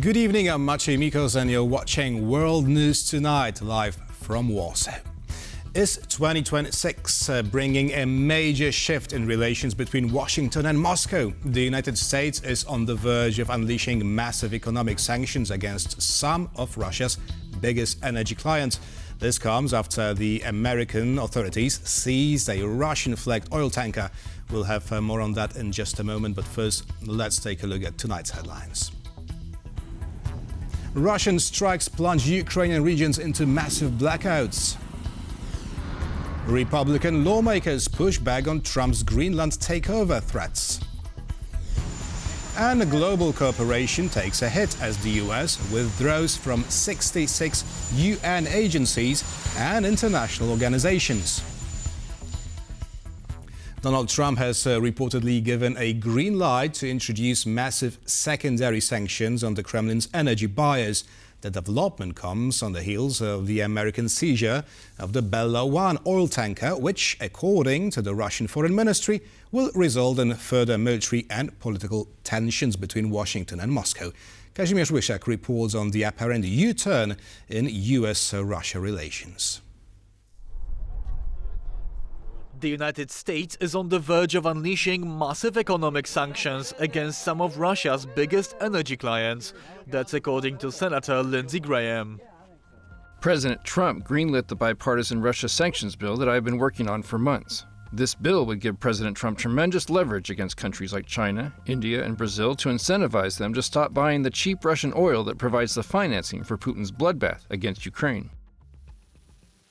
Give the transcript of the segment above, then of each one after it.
Good evening, I'm Maciej Mikos and you're watching World News Tonight, live from Warsaw. Is 2026 bringing a major shift in relations between Washington and Moscow? The United States is on the verge of unleashing massive economic sanctions against some of Russia's biggest energy clients. This comes after the American authorities seized a Russian-flagged oil tanker. We'll have more on that in just a moment, but first, let's take a look at tonight's headlines. Russian strikes plunge Ukrainian regions into massive blackouts. Republican lawmakers push back on Trump's Greenland takeover threats. And global cooperation takes a hit as the US withdraws from 66 UN agencies and international organizations. Donald Trump has reportedly given a green light to introduce massive secondary sanctions on the Kremlin's energy buyers. The development comes on the heels of the American seizure of the Bella-1 oil tanker, which, according to the Russian Foreign Ministry, will result in further military and political tensions between Washington and Moscow. Kazimierz Wyszak reports on the apparent U-turn in US-Russia relations. The United States is on the verge of unleashing massive economic sanctions against some of Russia's biggest energy clients. That's according to Senator Lindsey Graham. President Trump greenlit the bipartisan Russia sanctions bill that I've been working on for months. This bill would give President Trump tremendous leverage against countries like China, India, and Brazil to incentivize them to stop buying the cheap Russian oil that provides the financing for Putin's bloodbath against Ukraine.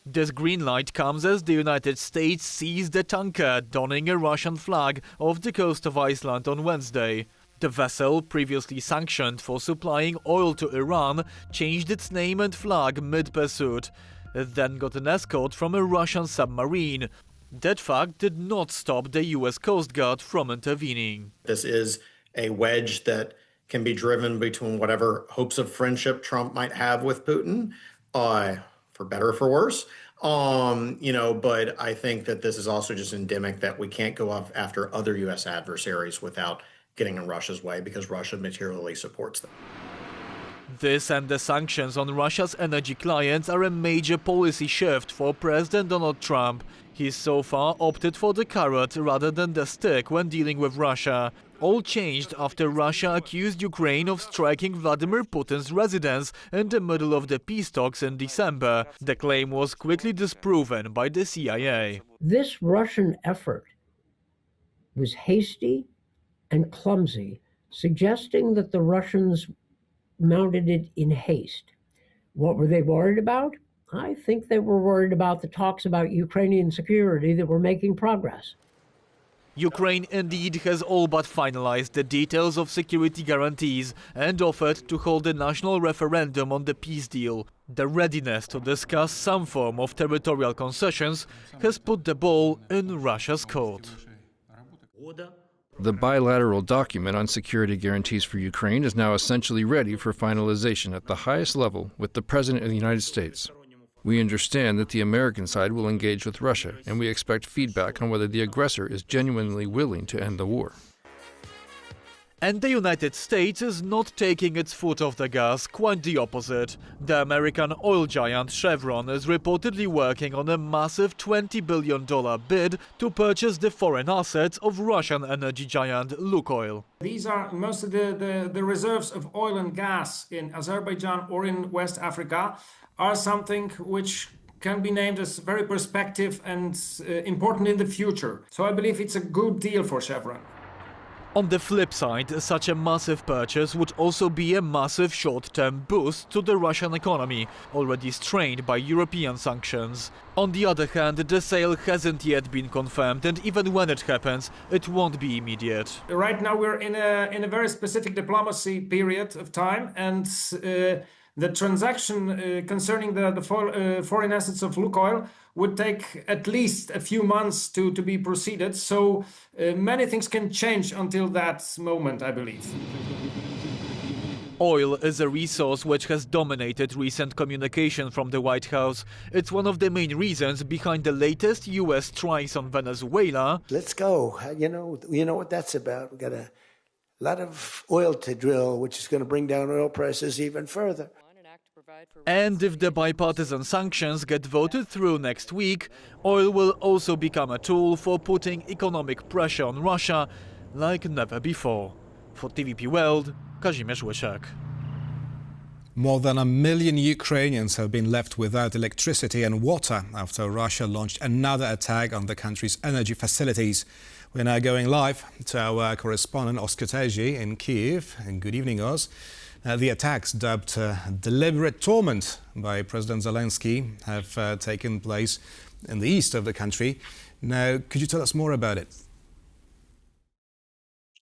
This green light comes as the United States seized a tanker donning a Russian flag off the coast of Iceland on Wednesday. The vessel, previously sanctioned for supplying oil to Iran, changed its name and flag mid-pursuit. It then got an escort from a Russian submarine. That fact did not stop the US Coast Guard from intervening. This is a wedge that can be driven between whatever hopes of friendship Trump might have with Putin, for better or for worse. But I think that this is also just endemic that we can't go off after other U.S. adversaries without getting in Russia's way because Russia materially supports them. This and the sanctions on Russia's energy clients are a major policy shift for President Donald Trump. He's so far opted for the carrot rather than the stick when dealing with Russia. All changed after Russia accused Ukraine of striking Vladimir Putin's residence in the middle of the peace talks in December. The claim was quickly disproven by the CIA. This Russian effort was hasty and clumsy, suggesting that the Russians mounted it in haste. What were they worried about? I think they were worried about the talks about Ukrainian security that were making progress. Ukraine indeed has all but finalized the details of security guarantees and offered to hold a national referendum on the peace deal. The readiness to discuss some form of territorial concessions has put the ball in Russia's court. The bilateral document on security guarantees for Ukraine is now essentially ready for finalization at the highest level with the President of the United States. We understand that the American side will engage with Russia, and we expect feedback on whether the aggressor is genuinely willing to end the war. And the United States is not taking its foot off the gas, quite the opposite. The American oil giant Chevron is reportedly working on a massive $20 billion bid to purchase the foreign assets of Russian energy giant Lukoil. These are most of the reserves of oil and gas in Azerbaijan or in West Africa are something which can be named as very perspective and important in the future. So I believe it's a good deal for Chevron. On the flip side, such a massive purchase would also be a massive short-term boost to the Russian economy, already strained by European sanctions. On the other hand, the sale hasn't yet been confirmed, and even when it happens, it won't be immediate. Right now we're in a very specific diplomacy period of time, and the transaction concerning the foreign assets of Lukoil would take at least a few months to be proceeded. So many things can change until that moment, I believe. Oil is a resource which has dominated recent communication from the White House. It's one of the main reasons behind the latest US strikes on Venezuela. Let's go. You know what that's about. We got to a lot of oil to drill, which is going to bring down oil prices even further. And if the bipartisan sanctions get voted through next week, oil will also become a tool for putting economic pressure on Russia like never before. For TVP World, Kazimierz Łyszek. More than 1 million Ukrainians have been left without electricity and water after Russia launched another attack on the country's energy facilities. We're now going live to our correspondent Oskar Teji in Kyiv. And good evening, Oz. The attacks, dubbed deliberate torment by President Zelensky, have taken place in the east of the country. Now, could you tell us more about it?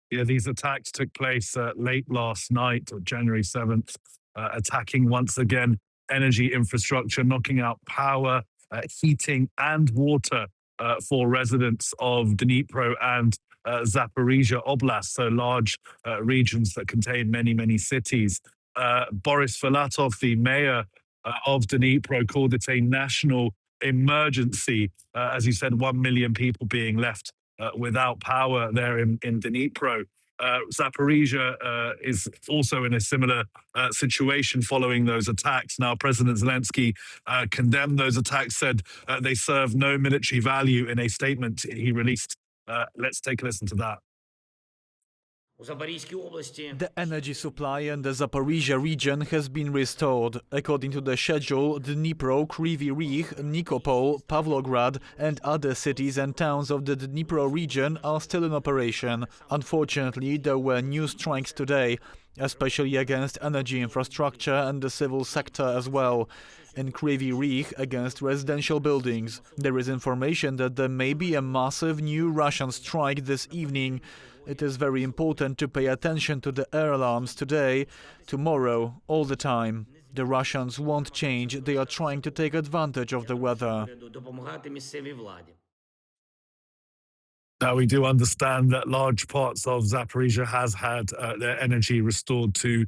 Yeah, these attacks took place late last night, January 7th, attacking once again energy infrastructure, knocking out power, heating and water for residents of Dnipro and Zaporizhia Oblast, so large regions that contain many, many cities. Boris Filatov, the mayor of Dnipro, called it a national emergency. As you said, 1 million people being left without power there in Dnipro. Zaporizhia is also in a similar situation following those attacks. Now, President Zelensky condemned those attacks, said they serve no military value in a statement he released. Let's take a listen to that. The energy supply in the Zaporizhia region has been restored. According to the schedule, Dnipro, Kryvyi Rih, Nikopol, Pavlograd and other cities and towns of the Dnipro region are still in operation. Unfortunately, there were new strikes today, especially against energy infrastructure and the civil sector as well. In Kryvyi Rih, against residential buildings. There is information that there may be a massive new Russian strike this evening. It is very important to pay attention to the air alarms today, tomorrow, all the time. The Russians won't change. They are trying to take advantage of the weather. Now, we do understand that large parts of Zaporizhia has had their energy restored to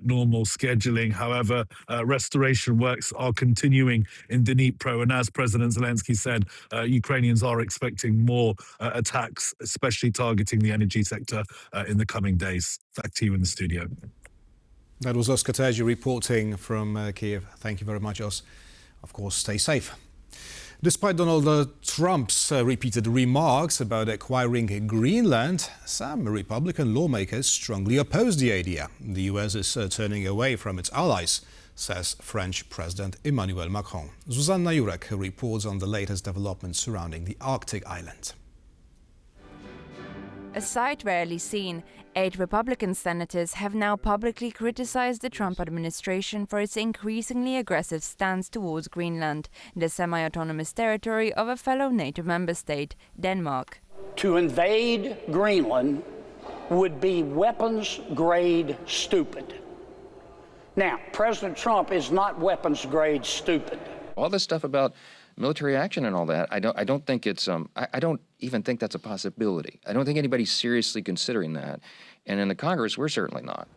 normal scheduling. However, restoration works are continuing in Dnipro. And as President Zelensky said, Ukrainians are expecting more attacks, especially targeting the energy sector in the coming days. Back to you in the studio. That was Oskar Teji reporting from Kyiv. Thank you very much, Os. Of course, stay safe. Despite Donald Trump's repeated remarks about acquiring Greenland, some Republican lawmakers strongly oppose the idea. The US is turning away from its allies, says French President Emmanuel Macron. Zuzanna Jurek reports on the latest developments surrounding the Arctic island. A sight rarely seen, 8 Republican senators have now publicly criticized the Trump administration for its increasingly aggressive stance towards Greenland, the semi-autonomous territory of a fellow NATO member state, Denmark. To invade Greenland would be weapons-grade stupid. Now, President Trump is not weapons-grade stupid. All this stuff about military action and all that, I don't think it's I don't even think that's a possibility. I don't think anybody's seriously considering that. And in the Congress, we're certainly not.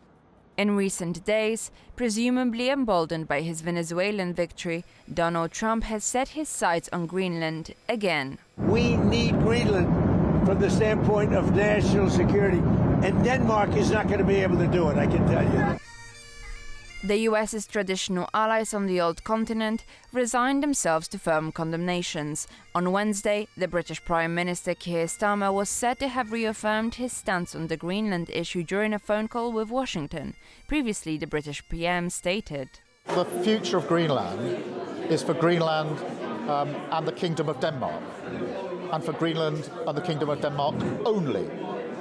In recent days, presumably emboldened by his Venezuelan victory, Donald Trump has set his sights on Greenland again. We need Greenland from the standpoint of national security, and Denmark is not going to be able to do it, I can tell you. The US's traditional allies on the old continent resigned themselves to firm condemnations. On Wednesday, the British Prime Minister Keir Starmer was said to have reaffirmed his stance on the Greenland issue during a phone call with Washington. Previously, the British PM stated, "The future of Greenland is for Greenland and the Kingdom of Denmark, and for Greenland and the Kingdom of Denmark only."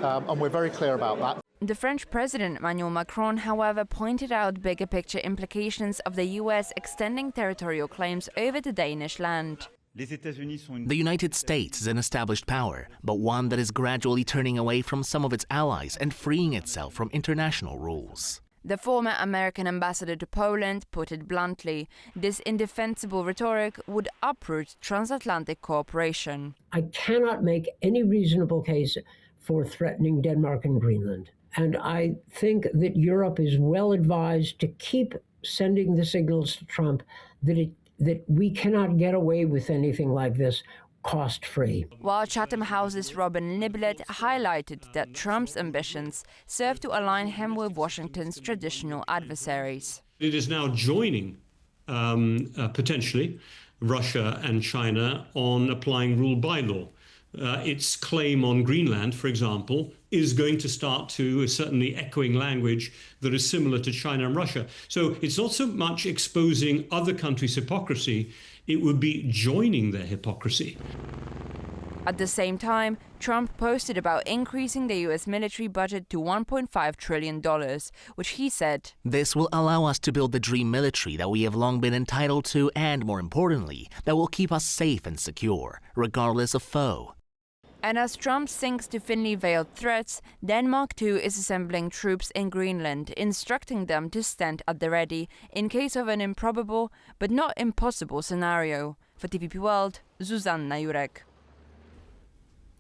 And we're very clear about that. The French President Emmanuel Macron, however, pointed out bigger picture implications of the US extending territorial claims over the Danish land. The United States is an established power, but one that is gradually turning away from some of its allies and freeing itself from international rules. The former American ambassador to Poland put it bluntly. This indefensible rhetoric would uproot transatlantic cooperation. I cannot make any reasonable case for threatening Denmark and Greenland. And I think that Europe is well advised to keep sending the signals to Trump that we cannot get away with anything like this. cost-free. While Chatham House's Robin Niblett highlighted that Trump's ambitions serve to align him with Washington's traditional adversaries. It is now joining, potentially, Russia and China on applying rule by law. Its claim on Greenland, for example, is going to start to certainly echoing language that is similar to China and Russia. So it's not so much exposing other countries' hypocrisy, it would be joining their hypocrisy. At the same time, Trump posted about increasing the US military budget to $1.5 trillion, which he said, "This will allow us to build the dream military that we have long been entitled to and, more importantly, that will keep us safe and secure, regardless of foe." And as Trump sinks to thinly veiled threats, Denmark too is assembling troops in Greenland, instructing them to stand at the ready in case of an improbable but not impossible scenario. For TVP World, Zuzanna Jurek.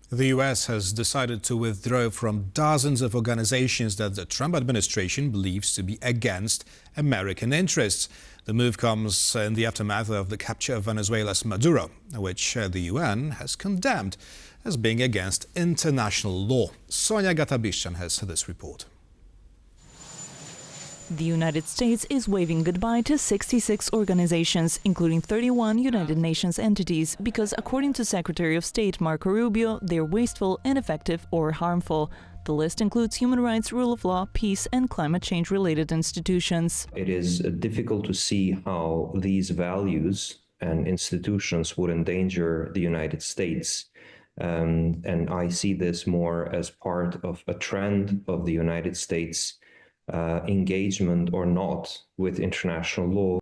The US has decided to withdraw from dozens of organizations that the Trump administration believes to be against American interests. The move comes in the aftermath of the capture of Venezuela's Maduro, which the UN has condemned as being against international law. Sonia Gatabishchan has this report. The United States is waving goodbye to 66 organizations, including 31 United Nations entities, because according to Secretary of State Marco Rubio, they're wasteful, ineffective or harmful. The list includes human rights, rule of law, peace and climate change-related institutions. It is difficult to see how these values and institutions would endanger the United States. And I see this more as part of a trend of the United States engagement or not with international law.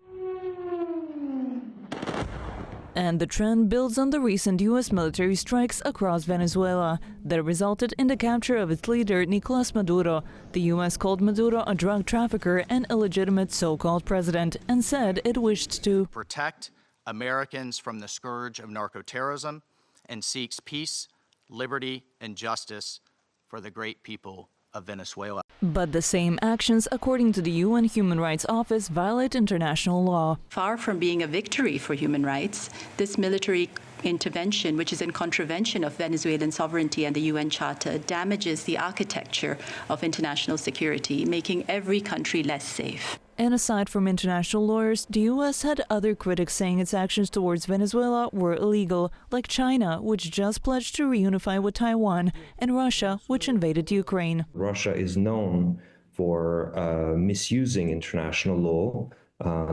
And the trend builds on the recent U.S. military strikes across Venezuela that resulted in the capture of its leader, Nicolas Maduro. The U.S. called Maduro a drug trafficker and illegitimate so-called president and said it wished to protect Americans from the scourge of narco-terrorism and seeks peace, liberty, and justice for the great people of Venezuela. But the same actions, according to the UN Human Rights Office, violate international law. Far from being a victory for human rights, this military intervention, which is in contravention of Venezuelan sovereignty and the UN Charter, damages the architecture of international security, making every country less safe. And aside from international lawyers, the U.S. had other critics saying its actions towards Venezuela were illegal, like China, which just pledged to reunify with Taiwan, and Russia, which invaded Ukraine. Russia is known for misusing international law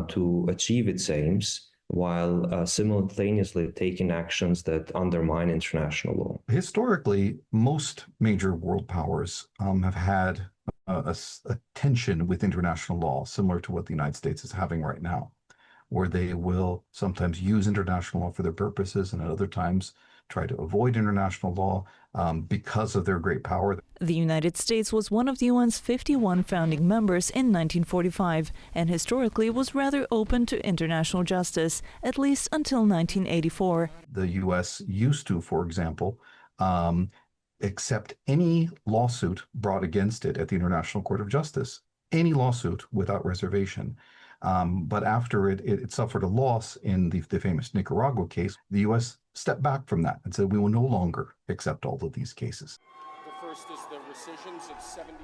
to achieve its aims, while simultaneously taking actions that undermine international law. Historically, most major world powers have had a tension with international law, similar to what the United States is having right now, where they will sometimes use international law for their purposes and at other times try to avoid international law because of their great power. The United States was one of the UN's 51 founding members in 1945 and historically was rather open to international justice, at least until 1984. The U.S. used to, for example, accept any lawsuit brought against it at the International Court of Justice, any lawsuit without reservation. But after it suffered a loss in the famous Nicaragua case, the U.S. stepped back from that and said we will no longer accept all of these cases.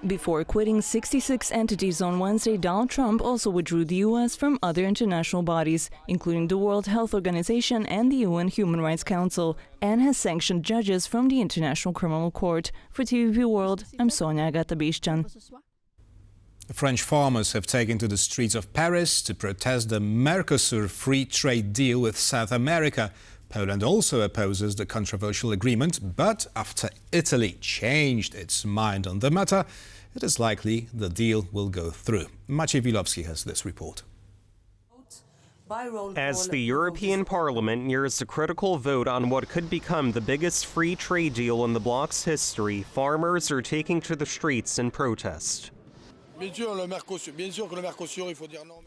Before quitting 66 entities on Wednesday, Donald Trump also withdrew the U.S. from other international bodies, including the World Health Organization and the UN Human Rights Council, and has sanctioned judges from the International Criminal Court. For TVP World, I'm Sonia Gatabishchan. French farmers have taken to the streets of Paris to protest the Mercosur free trade deal with South America. Poland also opposes the controversial agreement, but after Italy changed its mind on the matter, it is likely the deal will go through. Maciej Wilowski has this report. As the European Parliament nears a critical vote on what could become the biggest free trade deal in the bloc's history, farmers are taking to the streets in protest.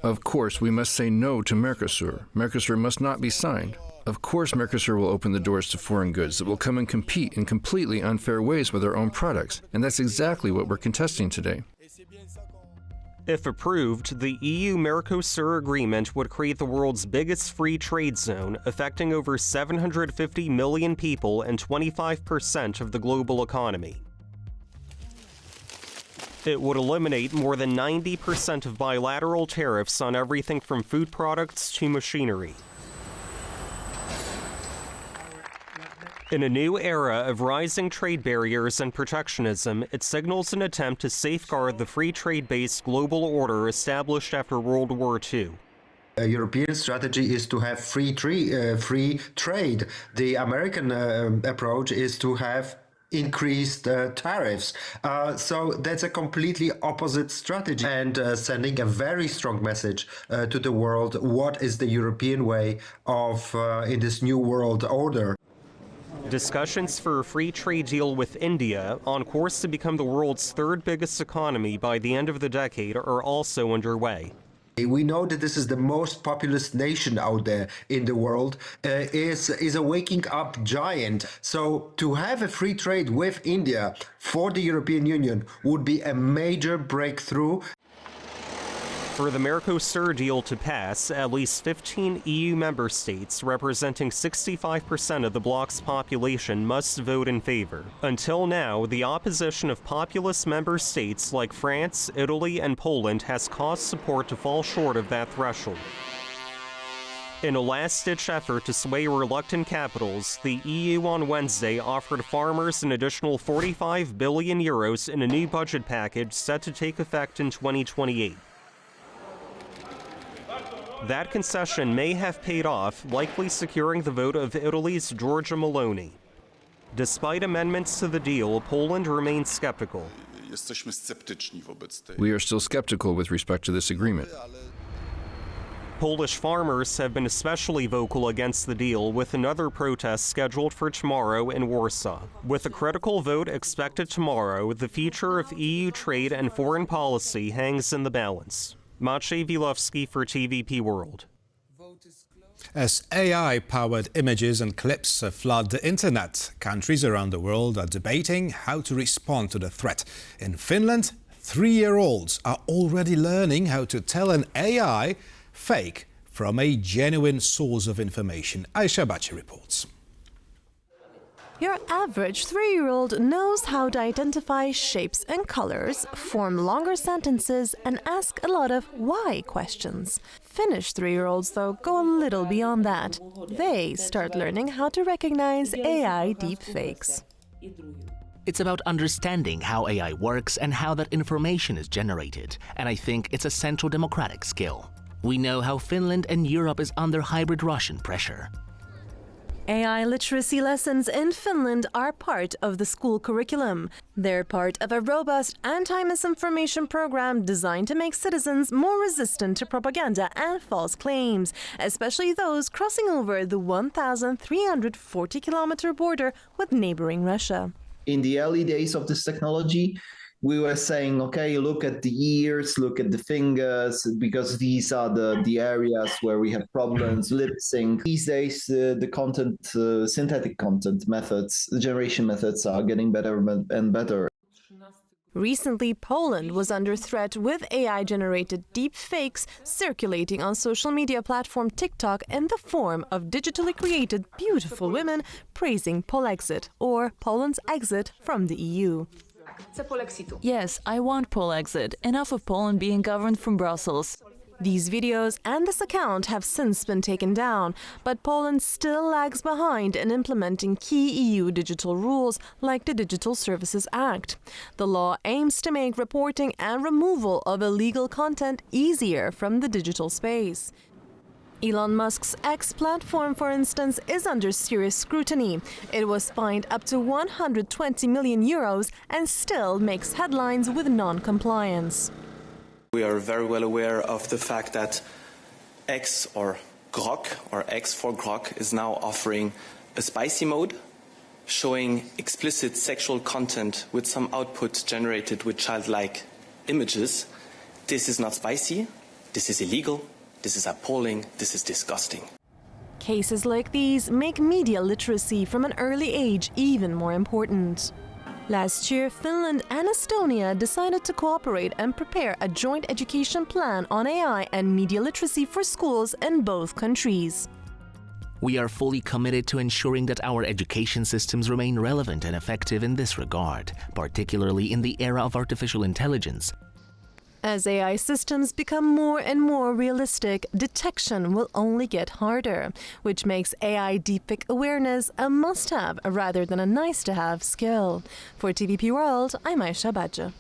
Of course, we must say no to Mercosur. Mercosur must not be signed. Of course, Mercosur will open the doors to foreign goods that will come and compete in completely unfair ways with our own products, and that's exactly what we're contesting today. If approved, the EU-Mercosur agreement would create the world's biggest free trade zone, affecting over 750 million people and 25% of the global economy. It would eliminate more than 90% of bilateral tariffs on everything from food products to machinery. In a new era of rising trade barriers and protectionism, it signals an attempt to safeguard the free trade-based global order established after World War II. A European strategy is to have free trade. The American approach is to have increased tariffs. So that's a completely opposite strategy and sending a very strong message to the world. What is the European way of in this new world order? Discussions for a free trade deal with India, on course to become the world's third biggest economy by the end of the decade, are also underway. We know that this is the most populous nation out there in the world, is a waking up giant. So to have a free trade with India for the European Union would be a major breakthrough. For the Mercosur deal to pass, at least 15 EU member states, representing 65% of the bloc's population, must vote in favor. Until now, the opposition of populous member states like France, Italy, and Poland has caused support to fall short of that threshold. In a last-ditch effort to sway reluctant capitals, the EU on Wednesday offered farmers an additional 45 billion euros in a new budget package set to take effect in 2028. That concession may have paid off, likely securing the vote of Italy's Giorgia Meloni. Despite amendments to the deal, Poland remains skeptical. We are still skeptical with respect to this agreement. Polish farmers have been especially vocal against the deal, with another protest scheduled for tomorrow in Warsaw. With a critical vote expected tomorrow, the future of EU trade and foreign policy hangs in the balance. Maciej Wilowski for TVP World. As AI-powered images and clips flood the internet, countries around the world are debating how to respond to the threat. In Finland, 3-year-olds are already learning how to tell an AI fake from a genuine source of information. Aisha Bachi reports. Your average 3-year-old knows how to identify shapes and colors, form longer sentences, and ask a lot of why questions. Finnish 3-year-olds, though, go a little beyond that. They start learning how to recognize AI deepfakes. It's about understanding how AI works and how that information is generated, and I think it's a central democratic skill. We know how Finland and Europe is under hybrid Russian pressure. AI literacy lessons in Finland are part of the school curriculum. They're part of a robust anti-misinformation program designed to make citizens more resistant to propaganda and false claims, especially those crossing over the 1,340-kilometer border with neighboring Russia. In the early days of this technology, we were saying, okay, look at the ears, look at the fingers, because these are the areas where we have problems, lip sync. These days, the content, synthetic content methods, generation methods are getting better and better. Recently, Poland was under threat with AI-generated deep fakes circulating on social media platform TikTok in the form of digitally created beautiful women praising Polexit, or Poland's exit from the EU. Yes, I want Polexit. Enough of Poland being governed from Brussels. These videos and this account have since been taken down, but Poland still lags behind in implementing key EU digital rules like the Digital Services Act. The law aims to make reporting and removal of illegal content easier from the digital space. Elon Musk's X platform, for instance, is under serious scrutiny. It was fined up to 120 million euros and still makes headlines with non-compliance. We are very well aware of the fact that X, or Grok, or X for Grok, is now offering a spicy mode, showing explicit sexual content with some output generated with childlike images. This is not spicy, this is illegal. This is appalling, this is disgusting. Cases like these make media literacy from an early age even more important. Last year, Finland and Estonia decided to cooperate and prepare a joint education plan on AI and media literacy for schools in both countries. We are fully committed to ensuring that our education systems remain relevant and effective in this regard, particularly in the era of artificial intelligence. As AI systems become more and more realistic, detection will only get harder, which makes AI deepfake awareness a must-have rather than a nice-to-have skill. For TVP World, I'm Aisha Badja.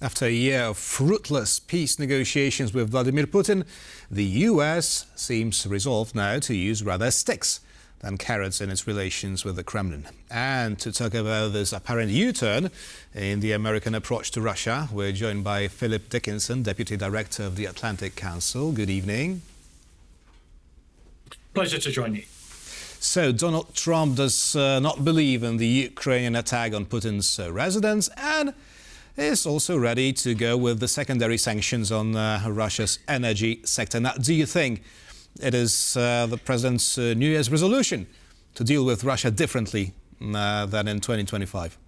After a year of fruitless peace negotiations with Vladimir Putin, the US seems resolved now to use rather sticks than carrots in its relations with the Kremlin. And to talk about this apparent U-turn in the American approach to Russia, we're joined by Philip Dickinson, Deputy Director of the Atlantic Council. Good evening. Pleasure to join you. So Donald Trump does not believe in the Ukrainian attack on Putin's residence and is also ready to go with the secondary sanctions on Russia's energy sector. Now, do you think it is the President's New Year's resolution to deal with Russia differently than in 2025?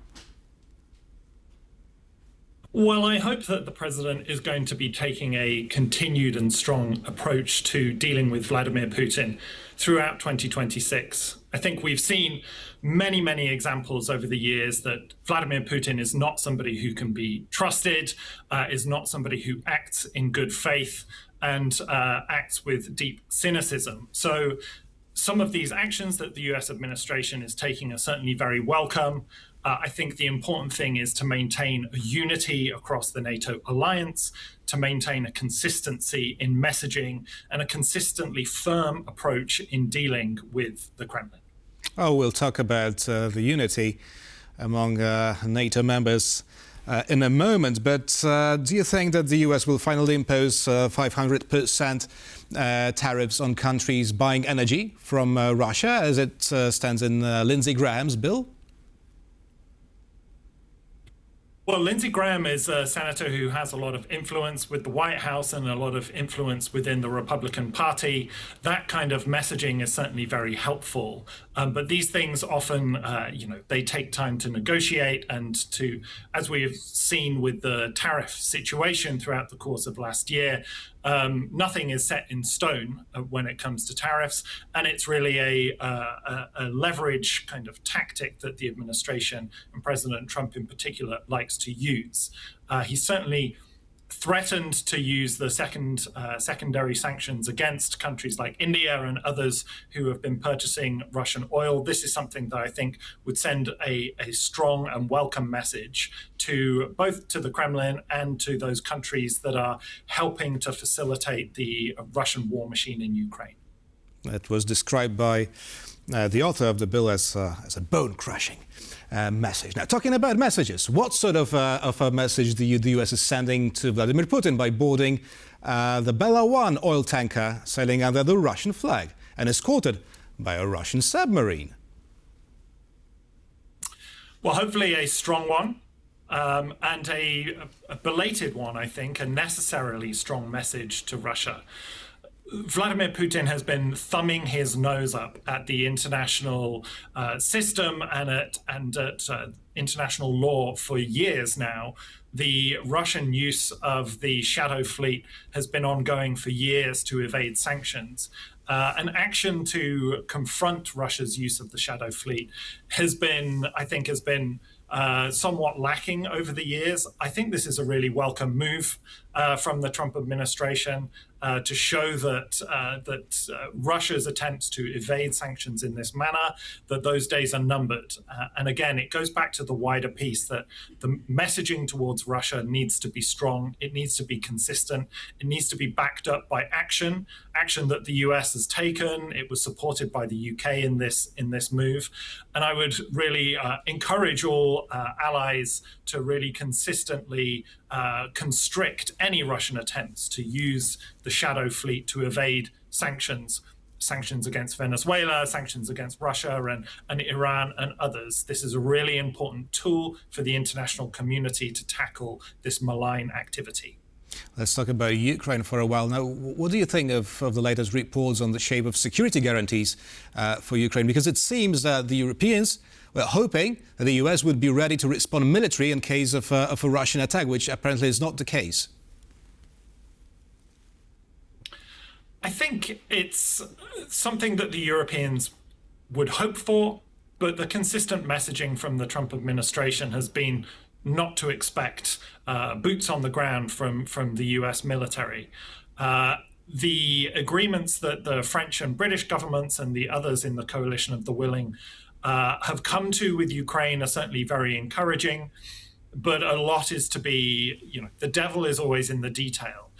Well, I hope that the President is going to be taking a continued and strong approach to dealing with Vladimir Putin throughout 2026. I think we've seen many examples over the years that Vladimir Putin is not somebody who can be trusted, is not somebody who acts in good faith, and acts with deep cynicism. So some of these actions that the US administration is taking are certainly very welcome. I think the important thing is to maintain a unity across the NATO alliance, to maintain a consistency in messaging and a consistently firm approach in dealing with the Kremlin. Oh, we'll talk about the unity among NATO members in a moment, but do you think that the US will finally impose 500% tariffs on countries buying energy from Russia, as it stands in Lindsey Graham's bill? Well, Lindsey Graham is a senator who has a lot of influence with the White House and a lot of influence within the Republican Party. That kind of messaging is certainly very helpful. But these things often, they take time to negotiate and to, as we have seen with the tariff situation throughout the course of last year, nothing is set in stone when it comes to tariffs, and it's really a leverage kind of tactic that the administration and President Trump in particular likes to use. He certainly threatened to use the secondary sanctions against countries like India and others who have been purchasing Russian oil. This is something that I think would send a strong and welcome message to both to the Kremlin and to those countries that are helping to facilitate the Russian war machine in Ukraine. It was described by the author of the bill as a bone-crushing message. Now, talking about messages, what sort of a message the US is sending to Vladimir Putin by boarding the Bela 1 oil tanker sailing under the Russian flag and escorted by a Russian submarine? Well, hopefully a strong one. And a belated one, I think, a necessarily strong message to Russia. Vladimir Putin has been thumbing his nose up at the international system and at international law for years now. The Russian use of the shadow fleet has been ongoing for years to evade sanctions. An action to confront Russia's use of the shadow fleet has been somewhat lacking over the years. I think this is a really welcome move from the Trump administration to show that Russia's attempts to evade sanctions in this manner, that those days are numbered. And again, it goes back to the wider piece that the messaging towards Russia needs to be strong. It needs to be consistent. It needs to be backed up by action that the US has taken. It was supported by the UK in this move. And I would really encourage all allies to really consistently constrict any Russian attempts to use the shadow fleet to evade sanctions against Venezuela, sanctions against Russia and Iran and others. This is a really important tool for the international community to tackle this malign activity. Let's talk about Ukraine for a while now. What do you think of the latest reports on the shape of security guarantees for Ukraine? Because it seems that the Europeans We're hoping that the US would be ready to respond militarily in case of a Russian attack, which apparently is not the case. I think it's something that the Europeans would hope for, but the consistent messaging from the Trump administration has been not to expect boots on the ground from the US military. The agreements that the French and British governments and the others in the coalition of the willing have come to with Ukraine are certainly very encouraging, but a lot is to be, the devil is always in the detail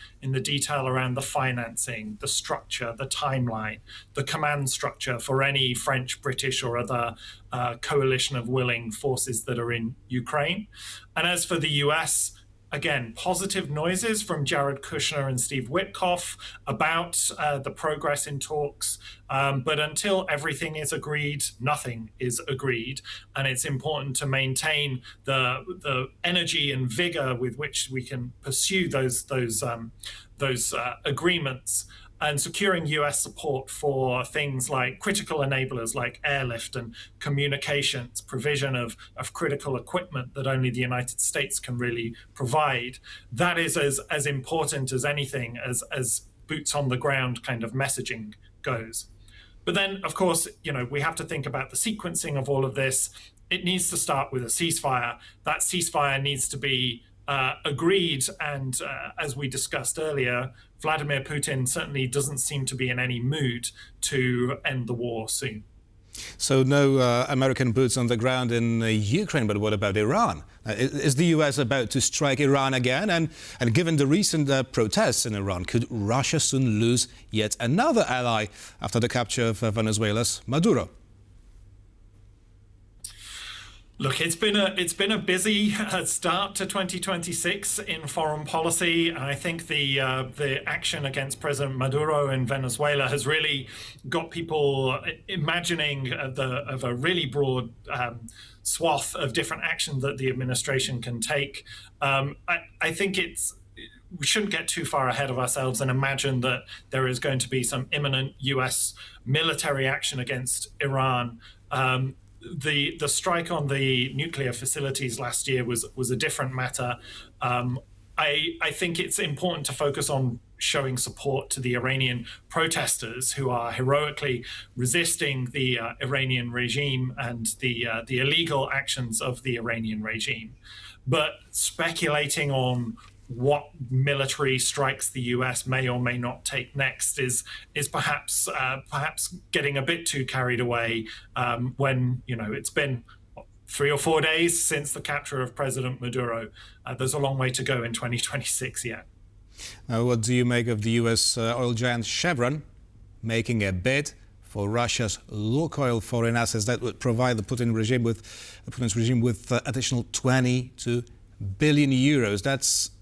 around the financing, the structure, the timeline, the command structure for any French, British or other coalition of willing forces that are in Ukraine. And as for the US, again, positive noises from Jared Kushner and Steve Witkoff about the progress in talks. But until everything is agreed, nothing is agreed. And it's important to maintain the energy and vigor with which we can pursue those agreements, and securing US support for things like critical enablers like airlift and communications, provision of critical equipment that only the United States can really provide. That is as important as anything as boots on the ground kind of messaging goes. But then, of course, we have to think about the sequencing of all of this. It needs to start with a ceasefire. That ceasefire needs to be agreed, and as we discussed earlier, Vladimir Putin certainly doesn't seem to be in any mood to end the war soon. So no American boots on the ground in Ukraine, but what about Iran? Is the US about to strike Iran again? And given the recent protests in Iran, could Russia soon lose yet another ally after the capture of Venezuela's Maduro? Look, it's been a busy start to 2026 in foreign policy. And I think the action against President Maduro in Venezuela has really got people imagining of a really broad swath of different action that the administration can take. I think we shouldn't get too far ahead of ourselves and imagine that there is going to be some imminent US military action against Iran. The strike on the nuclear facilities last year was a different matter. I think it's important to focus on showing support to the Iranian protesters who are heroically resisting the Iranian regime and the illegal actions of the Iranian regime. But speculating on what military strikes the US may or may not take next is perhaps getting a bit too carried away when it's been 3 or 4 days since the capture of President Maduro. There's a long way to go in 2026 yet. Now, what do you make of the US oil giant Chevron making a bid for Russia's Lukoil foreign assets that would provide the Putin's regime with additional 22 billion euros?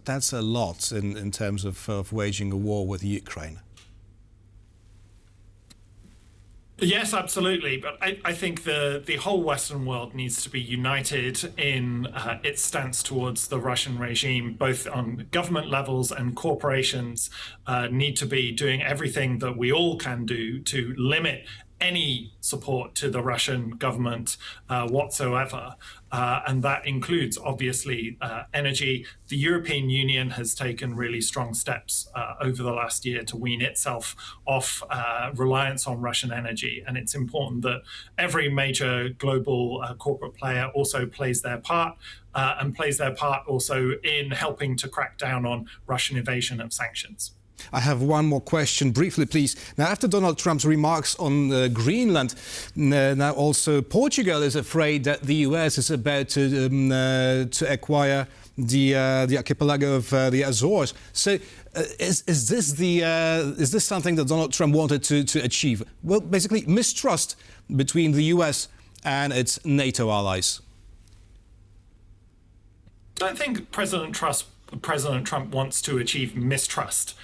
That's a lot in terms of waging a war with Ukraine. Yes, absolutely. But I think the whole Western world needs to be united in its stance towards the Russian regime, both on government levels, and corporations need to be doing everything that we all can do to limit any support to the Russian government whatsoever. And that includes, obviously, energy. The European Union has taken really strong steps over the last year to wean itself off reliance on Russian energy. And it's important that every major global corporate player also plays their part and plays their part also in helping to crack down on Russian evasion of sanctions. I have one more question, briefly, please. Now, after Donald Trump's remarks on Greenland, now also Portugal is afraid that the US is about to acquire the archipelago of the Azores. So, is this something that Donald Trump wanted to achieve? Well, basically, mistrust between the US and its NATO allies. I don't think President Trump wants to achieve mistrust.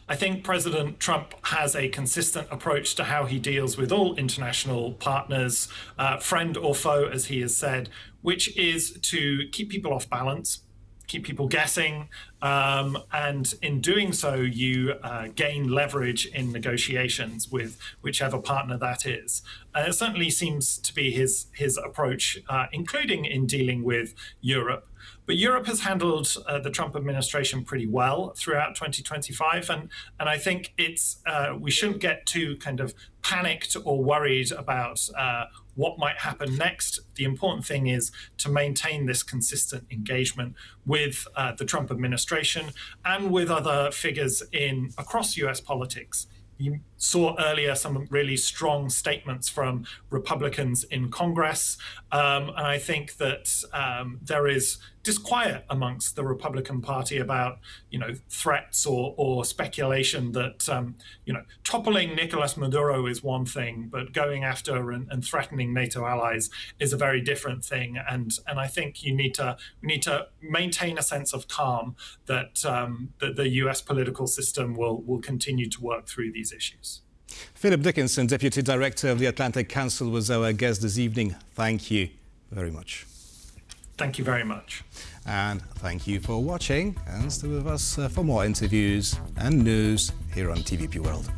I think President Trump has a consistent approach to how he deals with all international partners, friend or foe, as he has said, which is to keep people off balance, keep people guessing, and in doing so, you gain leverage in negotiations with whichever partner that is. And it certainly seems to be his approach, including in dealing with Europe. But Europe has handled the Trump administration pretty well throughout 2025, and I think we shouldn't get too kind of panicked or worried about what might happen next. The important thing is to maintain this consistent engagement with the Trump administration and with other figures across US politics. You saw earlier some really strong statements from Republicans in Congress, and I think that there is disquiet amongst the Republican Party about, threats or speculation that, toppling Nicolas Maduro is one thing, but going after and threatening NATO allies is a very different thing. And I think we need to maintain a sense of calm that the US political system will continue to work through these issues. Philip Dickinson, Deputy Director of the Atlantic Council, was our guest this evening. Thank you very much. Thank you very much. And thank you for watching, and stay with us for more interviews and news here on TVP World.